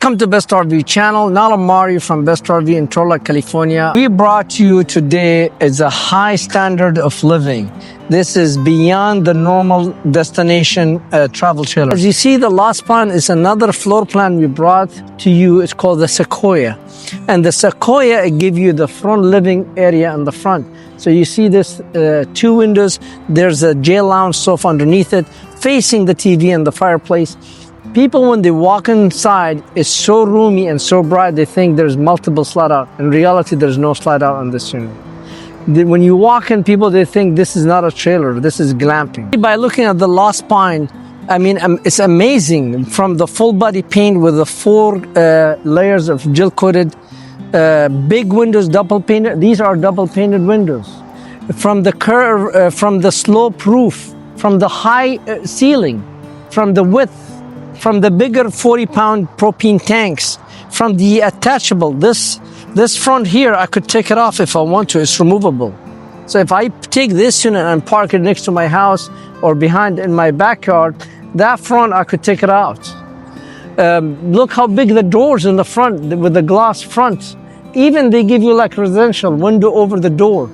Welcome to Best RV channel. Nala Mari from Best RV in Torla, California. We brought you today is a high standard of living. This is beyond the normal destination travel trailer. As you see, the last plan is another floor plan we brought to you. It's called the SEQUOIA. And the SEQUOIA give you the front living area in the front. So you see this two windows. There's a jail lounge sofa underneath it, facing the TV and the fireplace. People, when they walk inside, it's so roomy and so bright, they think there's multiple slide out. In reality, there's no slide out on this unit. When you walk in, people, they think this is not a trailer, this is glamping. By looking at the lost pine, I mean, it's amazing. From the full body paint with the 4 layers of gel coated, big windows, double painted. These are double painted windows. From the curve, from the slope roof, from the high ceiling, from the width, from the bigger 40-pound propane tanks, from the attachable. This front here, I could take it off if I want to. It's removable. So if I take this unit and park it next to my house or behind in my backyard, that front, I could take it out. Look how big the doors in the front with the glass front. Even they give you like residential window over the door.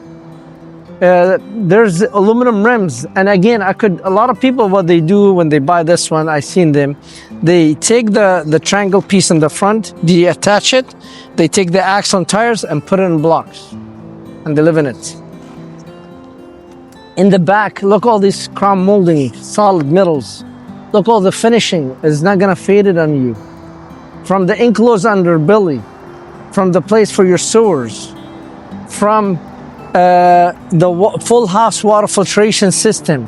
There's aluminum rims, and again, a lot of people, what they do when they buy this one, I've seen them, they take the triangle piece in the front, they attach it, they take the axle and tires and put it in blocks, and they live in it. In the back, look all these crown molding, solid metals. Look all the finishing, it's not gonna fade it on you. From the enclosed underbelly, from the place for your sewers, from the full house water filtration system,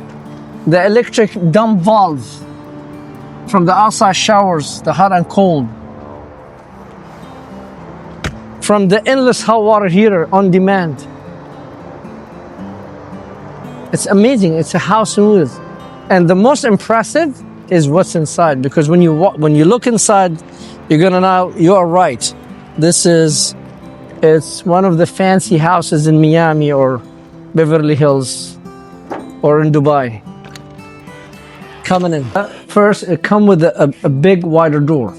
the electric dump valve, from the outside showers, the hot and cold, from the endless hot water heater on demand. It's amazing. It's a house smooth. And the most impressive is what's inside, because when you look inside, you're gonna know you are right. It's one of the fancy houses in Miami or Beverly Hills or in Dubai. Coming in. First, it comes with a big wider door.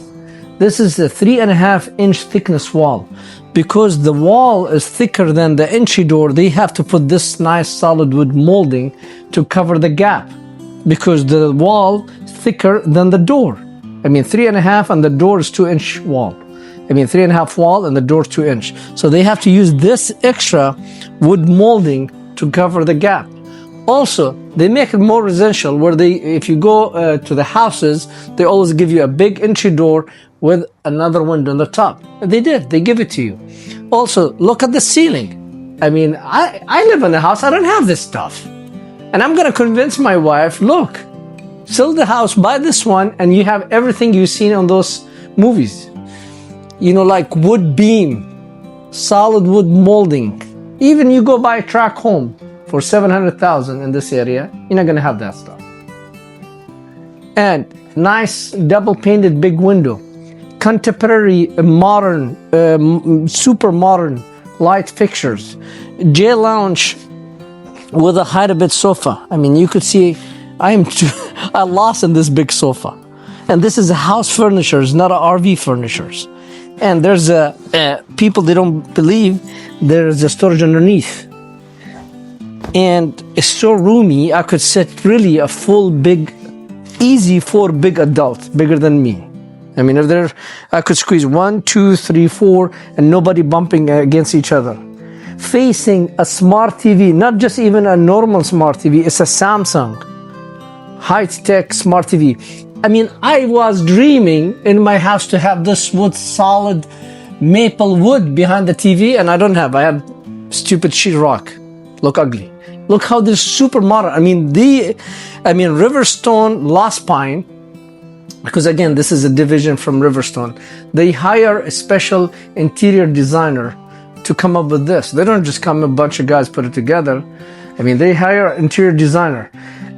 This is a 3.5-inch thickness wall. Because the wall is thicker than the entry door, they have to put this nice solid wood molding to cover the gap. Because the wall is thicker than the door. I mean, 3.5 and the door is 2-inch wall. 3.5 wall and the door 2-inch. So they have to use this extra wood molding to cover the gap. Also, they make it more residential, where if you go to the houses, they always give you a big entry door with another window on the top. They give it to you. Also, look at the ceiling. I mean, I live in a house, I don't have this stuff. And I'm gonna convince my wife, look, sell the house, buy this one, and you have everything you've seen on those movies. You know, like wood beam, solid wood molding. Even you go buy a track home for $700,000 in this area, you're not gonna have that stuff. And nice double painted big window. Contemporary, modern, super modern light fixtures. Jail lounge with a hide-a-bit sofa. I mean, you could see, I'm lost in this big sofa. And this is a house furniture, it's not a RV furnitures. And there's people, they don't believe there's a storage underneath. And it's so roomy, I could sit really a full big, easy 4 big adults, bigger than me. I mean, I could squeeze 1, 2, 3, 4, and nobody bumping against each other. Facing a smart TV, not just even a normal smart TV, it's a Samsung high-tech smart TV. I mean, I was dreaming in my house to have this wood, solid maple wood behind the TV, and I don't have. I have stupid sheetrock. Look ugly. Look how this super modern. I mean, Riverstone Lost Pine, because again, this is a division from Riverstone. They hire a special interior designer to come up with this. They don't just come a bunch of guys put it together. I mean, they hire an interior designer.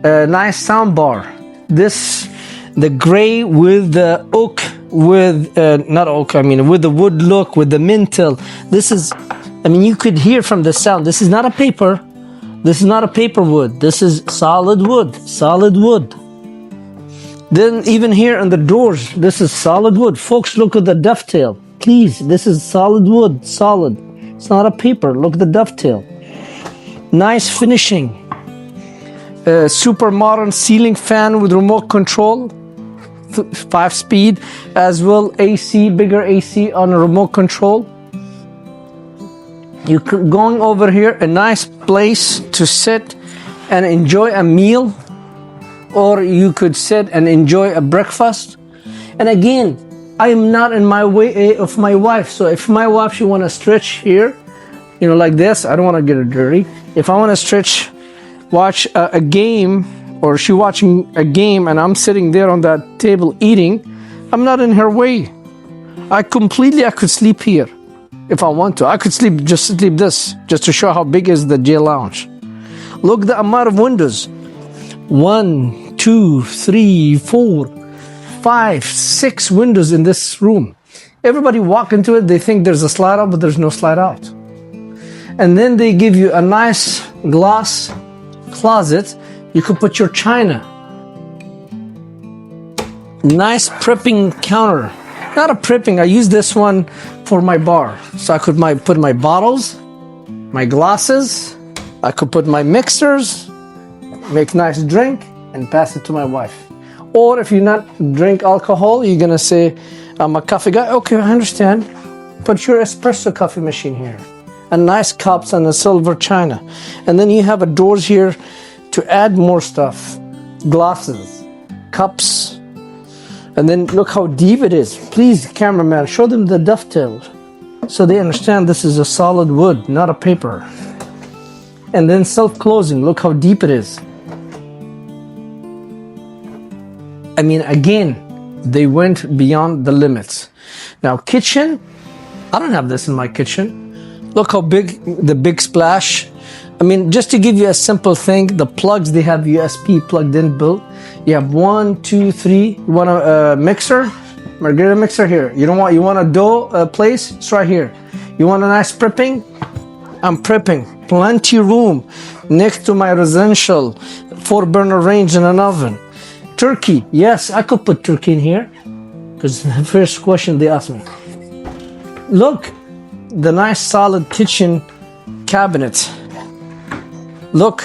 Nice sound bar. The gray with the oak, with not oak, with the wood look, with the mintel. This is, you could hear from the sound. This is not a paper. This is not a paper wood. This is solid wood, solid wood. Then even here on the doors, this is solid wood. Folks, look at the dovetail. Please, this is solid wood, solid. It's not a paper. Look at the dovetail. Nice finishing. Super modern ceiling fan with remote control, 5-speed, as well AC, bigger AC on a remote control. You going over here, a nice place to sit and enjoy a meal, or you could sit and enjoy a breakfast. And again, I am not in my way of my wife. So if my wife, she want to stretch here, you know, like this, I don't want to get her dirty. If I want to stretch, watch a game, or she watching a game and I'm sitting there on that table eating, I'm not in her way. I could sleep here if I want to. I could sleep this, just to show how big is the jail lounge. Look the amount of windows. 1, 2, 3, 4, 5, 6 windows in this room. Everybody walk into it, they think there's a slide out, but there's no slide out. And then they give you a nice glass closet. You could put your china. Nice prepping counter. Not a prepping, I use this one for my bar. So I could put my bottles, my glasses, I could put my mixers, make nice drink, and pass it to my wife. Or if you not drink alcohol, you're gonna say, I'm a coffee guy. Okay, I understand. Put your espresso coffee machine here. And nice cups and a silver china. And then you have a doors here to add more stuff. Glasses, cups. And then look how deep it is. Please, cameraman, show them the dovetail so they understand this is a solid wood, not a paper. And then self-closing, look how deep it is. I mean, again, they went beyond the limits. Now, kitchen, I don't have this in my kitchen. Look how big, the big splash. I mean, just to give you a simple thing, the plugs, they have USB plugged in built. You have 1, 2, 3. You want a mixer? Margarita mixer here. You want a dough place? It's right here. You want a nice prepping? I'm prepping. Plenty room next to my residential 4-burner range and an oven. Turkey, yes, I could put turkey in here because the first question they asked me. Look, the nice solid kitchen cabinet. Look,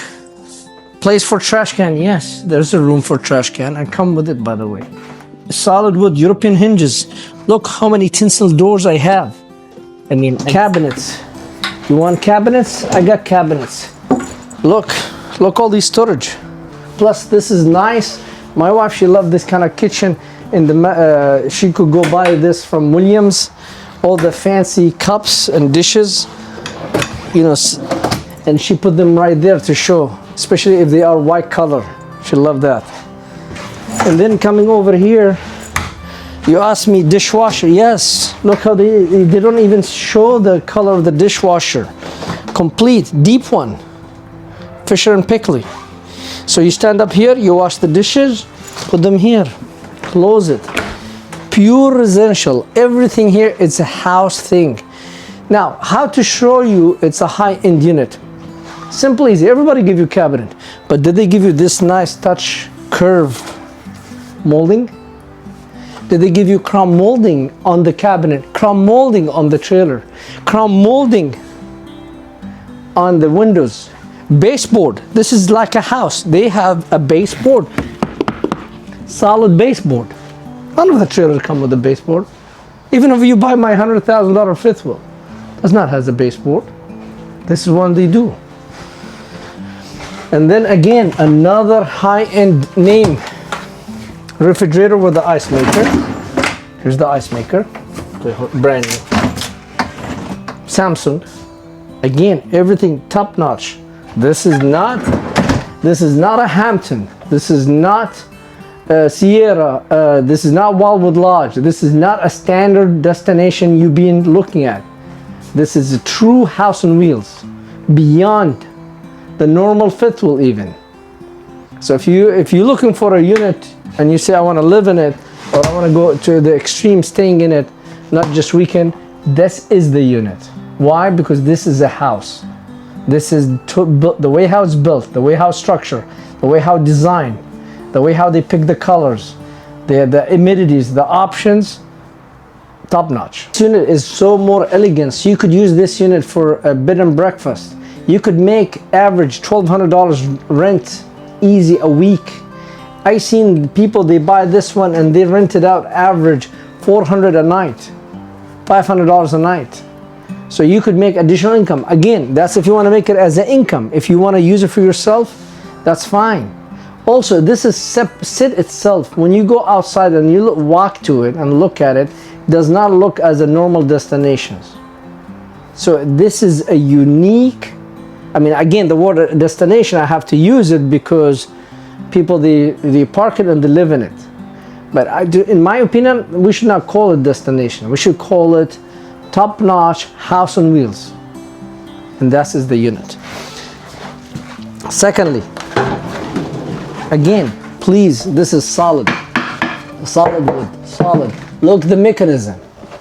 place for trash can. Yes, there's a room for trash can. I come with it, by the way. Solid wood, European hinges. Look how many tinsel doors I have. I mean, cabinets. You want cabinets? I got cabinets. Look all these storage. Plus, this is nice. My wife, she loved this kind of kitchen. She could go buy this from Williams. All the fancy cups and dishes, you know, and she put them right there to show, especially if they are white color. She loved that. And then coming over here, you asked me dishwasher. Yes, look how they don't even show the color of the dishwasher. Complete, deep one. Fisher and Pickley. So you stand up here, you wash the dishes, put them here, close it. Pure residential. Everything here, it's a house thing. Now, how to show you it's a high-end unit? Simple, easy. Everybody give you cabinet, but did they give you this nice touch curve molding? Did they give you crown molding on the cabinet, crown molding on the trailer, crown molding on the windows, baseboard? This is like a house. They have a baseboard, solid baseboard. None of the trailers come with a baseboard. Even if you buy my $100,000 fifth wheel, does not has a baseboard. This is one they do. And then again, another high-end name. Refrigerator with the ice maker. Here's the ice maker, brand new. Samsung. Again, everything top-notch. This is not a Hampton. This is not Sierra, this is not Wildwood Lodge. This is not a standard destination you've been looking at. This is a true house on wheels, beyond the normal fifth wheel even. So if you're looking for a unit and you say I want to live in it, or I want to go to the extreme staying in it, not just weekend, this is the unit. Why? Because this is a house. This is the way how it's built, the way how it's structured, the way how it's designed, the way how they pick the colors, the amenities, the options, top notch. This unit is so more elegant. So you could use this unit for a bed and breakfast. You could make average $1,200 rent easy a week. I seen people, they buy this one and they rent it out average $400 a night, $500 a night. So you could make additional income. Again, that's if you want to make it as an income. If you want to use it for yourself, that's fine. Also, this is sit itself. When you go outside and you walk to it and look at it, does not look as a normal destinations. So this is a unique, I mean, again, the word destination, I have to use it because people, they park it and they live in it. But I do, in my opinion, we should not call it destination. We should call it top-notch house on wheels. And that is the unit. Secondly, again, please, this is solid. Solid wood, solid. Look the mechanism.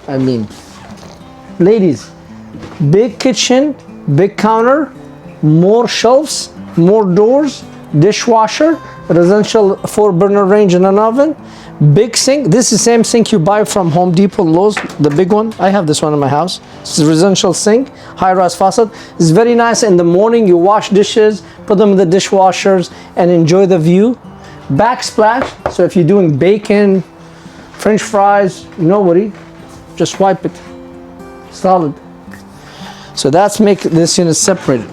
I mean, ladies, big kitchen, big counter, more shelves, more doors, dishwasher, residential 4-burner range and an oven, big sink. This is the same sink you buy from Home Depot, Lowe's, the big one. I have this one in my house. It's a residential sink, high-rise faucet. It's very nice. In the morning, you wash dishes, put them in the dishwashers, and enjoy the view. Backsplash. So if you're doing bacon, French fries, no worry, just wipe it. Solid. So that's make this unit separated.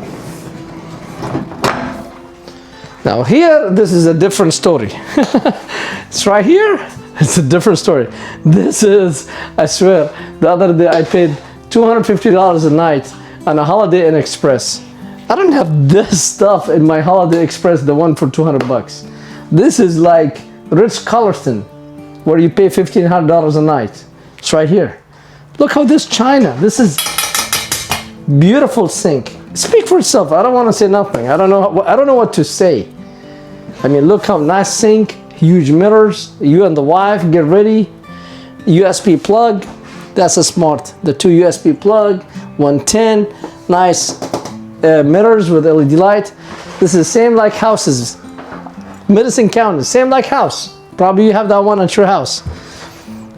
Now here, this is a different story. It's right here, it's a different story. This is, I swear, the other day I paid $250 a night on a Holiday Inn Express. I don't have this stuff in my Holiday Express, the one for 200 bucks. This is like Ritz-Carlton, where you pay $1,500 a night. It's right here. Look how this china, this is beautiful sink. Speak for itself. I don't want to say nothing. I don't know what to say. I mean, look how nice sink, huge mirrors. You and the wife get ready. USB plug. That's a smart. The 2 USB plug, 110. Nice mirrors with LED light. This is same like houses. Medicine counter, same like house. Probably you have that one at your house.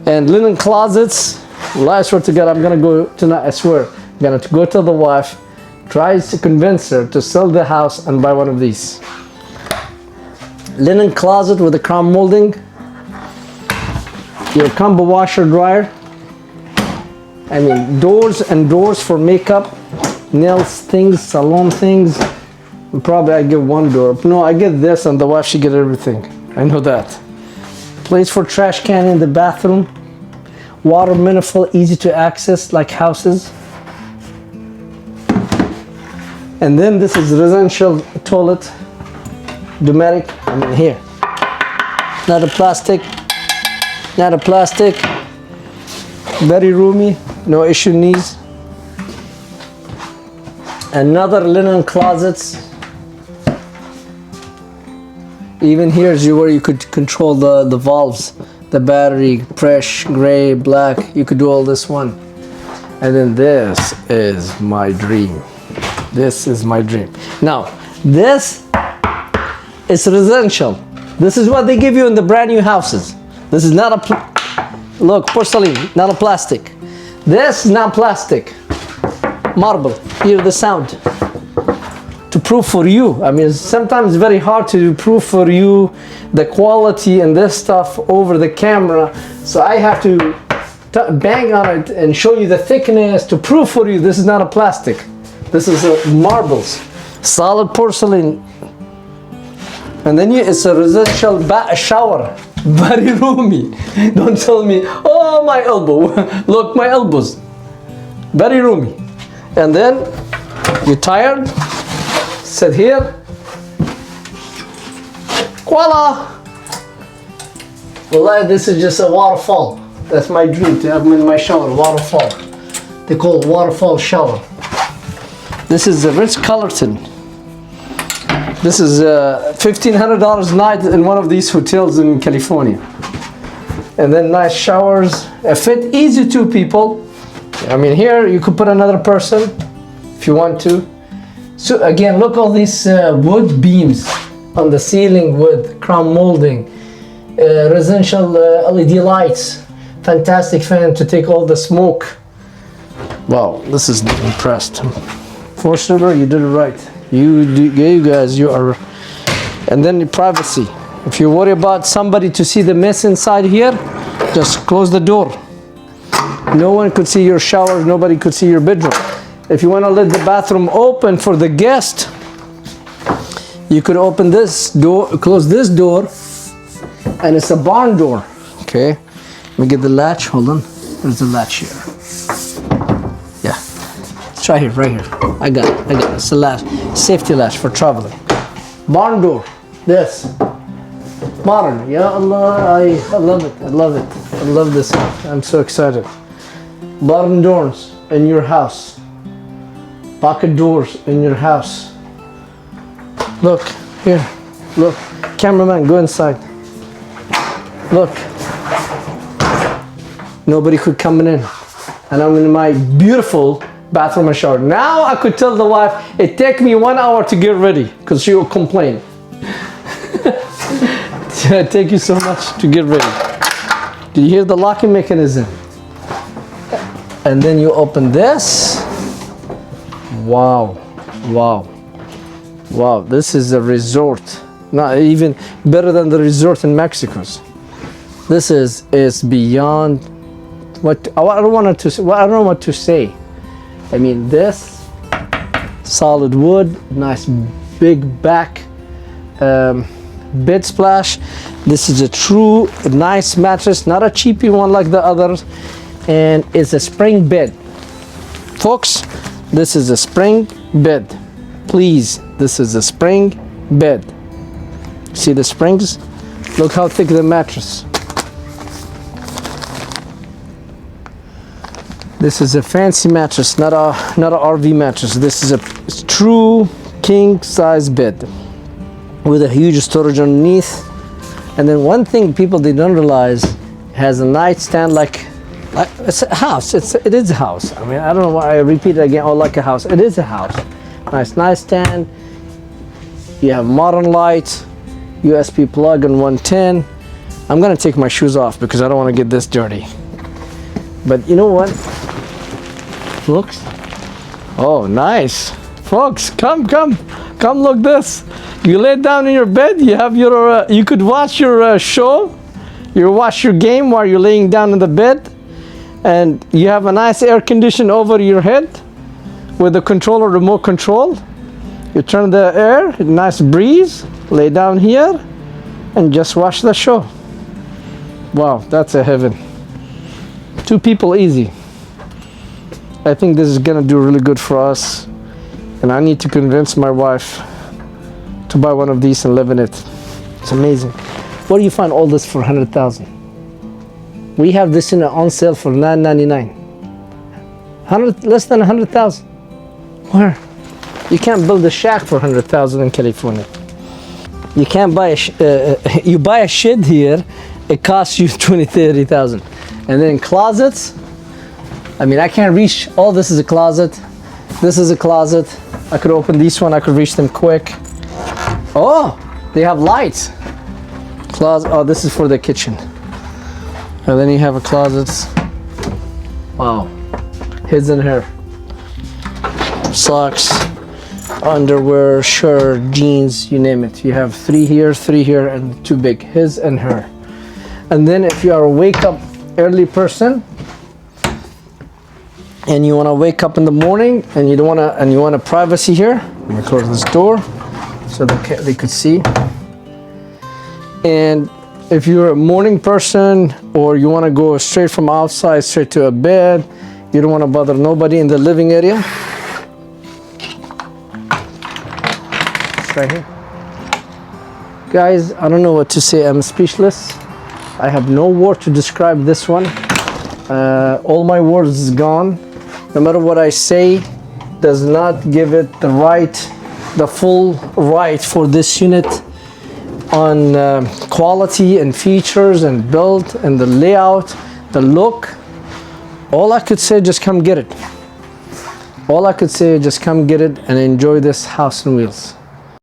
And linen closets. Well, I swear to God, I'm gonna go tonight. I swear, I'm gonna go to the wife, try to convince her to sell the house and buy one of these. Linen closet with a crown molding. Your combo washer dryer. I mean, doors and doors for makeup, nails things, salon things. Probably I get one door. No, I get this and the wife should get everything. I know that. Place for trash can in the bathroom. Water manifold, easy to access like houses. And then this is residential toilet. Dometic, I mean here. Not a plastic. Not a plastic. Very roomy, no issue knees. Another linen closets. Even here is where you could control the valves, the battery, fresh, gray, black. You could do all this one. And then this is my dream. This is my dream. Now, this is residential. This is what they give you in the brand new houses. This is not a, look, porcelain, not a plastic. This is not plastic. Marble, hear the sound. To prove for you, I mean, sometimes it's very hard to prove for you the quality and this stuff over the camera. So I have to bang on it and show you the thickness to prove for you this is not a plastic. This is a marbles, solid porcelain. And then it's a residential shower, very roomy. Don't tell me, oh my elbow, look my elbows, very roomy. And then you're tired, sit here, voila. Well, this is just a waterfall. That's my dream, to have them in my shower, waterfall. They call it waterfall shower. This is the Ritz-Carlton. This is $1,500 a night in one of these hotels in California. And then nice showers, fit easy to people. I mean, here you could put another person if you want to. So again, look all these wood beams on the ceiling with crown molding. residential LED lights. Fantastic fan to take all the smoke. Wow, this is impressed. Fortunately, you did it right. You guys, you are. And then the privacy. If you worry about somebody to see the mess inside here, just close the door. No one could see your shower, nobody could see your bedroom. If you want to let the bathroom open for the guest, you could open this door, close this door, and it's a barn door. Okay, let me get the latch. Hold on, there's the latch here. Yeah, it's right here. I got it. It's a latch, safety latch for traveling. Barn door. This modern. Ya Allah, I love it. I love this. I'm so excited. Barn doors in your house. Pocket doors in your house. Look here. Look, cameraman, go inside. Look. Nobody could come in, and I'm in my beautiful bathroom and shower. Now I could tell the wife it take me 1 hour to get ready because she will complain. Thank you so much to get ready. Do you hear the locking mechanism? And then you open this. Wow. This is a resort. Not even better than the resort in Mexico's. This is beyond what I don't want to say. Well, I don't know what to say. I mean, this solid wood, nice big back. Bed splash. This is a true nice mattress, not a cheapy one like the others, and it's a spring bed, folks. This is a spring bed. Please, this is a spring bed. See the springs? Look how thick the mattress. This is a fancy mattress, not a RV mattress. This is a true king size bed with a huge storage underneath. And then one thing people they don't realize, has a nightstand like it's a house. It is a house. I mean, I don't know why I repeat it again. Oh, like a house. It is a house. Nice nightstand. You have modern lights, USB plug and 110. I'm gonna take my shoes off because I don't want to get this dirty. But you know what, folks? Oh, nice, folks. Come look this. You lay down in your bed, you have your you could watch your show, you watch your game while you're laying down in the bed, and you have a nice air condition over your head with the controller, remote control. You turn the air, nice breeze, lay down here and just watch the show. Wow, that's a heaven. 2 people easy. I think this is gonna do really good for us, and I need to convince my wife to buy one of these and live in it. It's amazing. Where do you find all this for 100,000? We have this in on sale for $999. Less than 100,000. Where? You can't build a shack for 100,000 in California. You can't buy you buy a shed here, it costs you 20,000-30,000. And then closets, I mean, I can't reach. Oh, this is a closet. This is a closet. I could open this one, I could reach them quick. Oh, they have lights. Closet. Oh, this is for the kitchen. And then you have a closets. Wow. His and her. Socks, underwear, shirt, jeans, you name it. You have 3 here, and 2 big. His and her. And then if you are a wake up early person and you want to wake up in the morning and you want a privacy here, let me close this door so they could see. And if you're a morning person or you want to go straight from outside straight to a bed, you don't want to bother nobody in the living area. It's right here. Guys, I don't know what to say. I'm speechless. I have no word to describe this one. All my words is gone. No matter what I say, does not give it the full right for this unit on quality and features and build and the layout, the look. All I could say, just come get it. All I could say, just come get it and enjoy this house on wheels.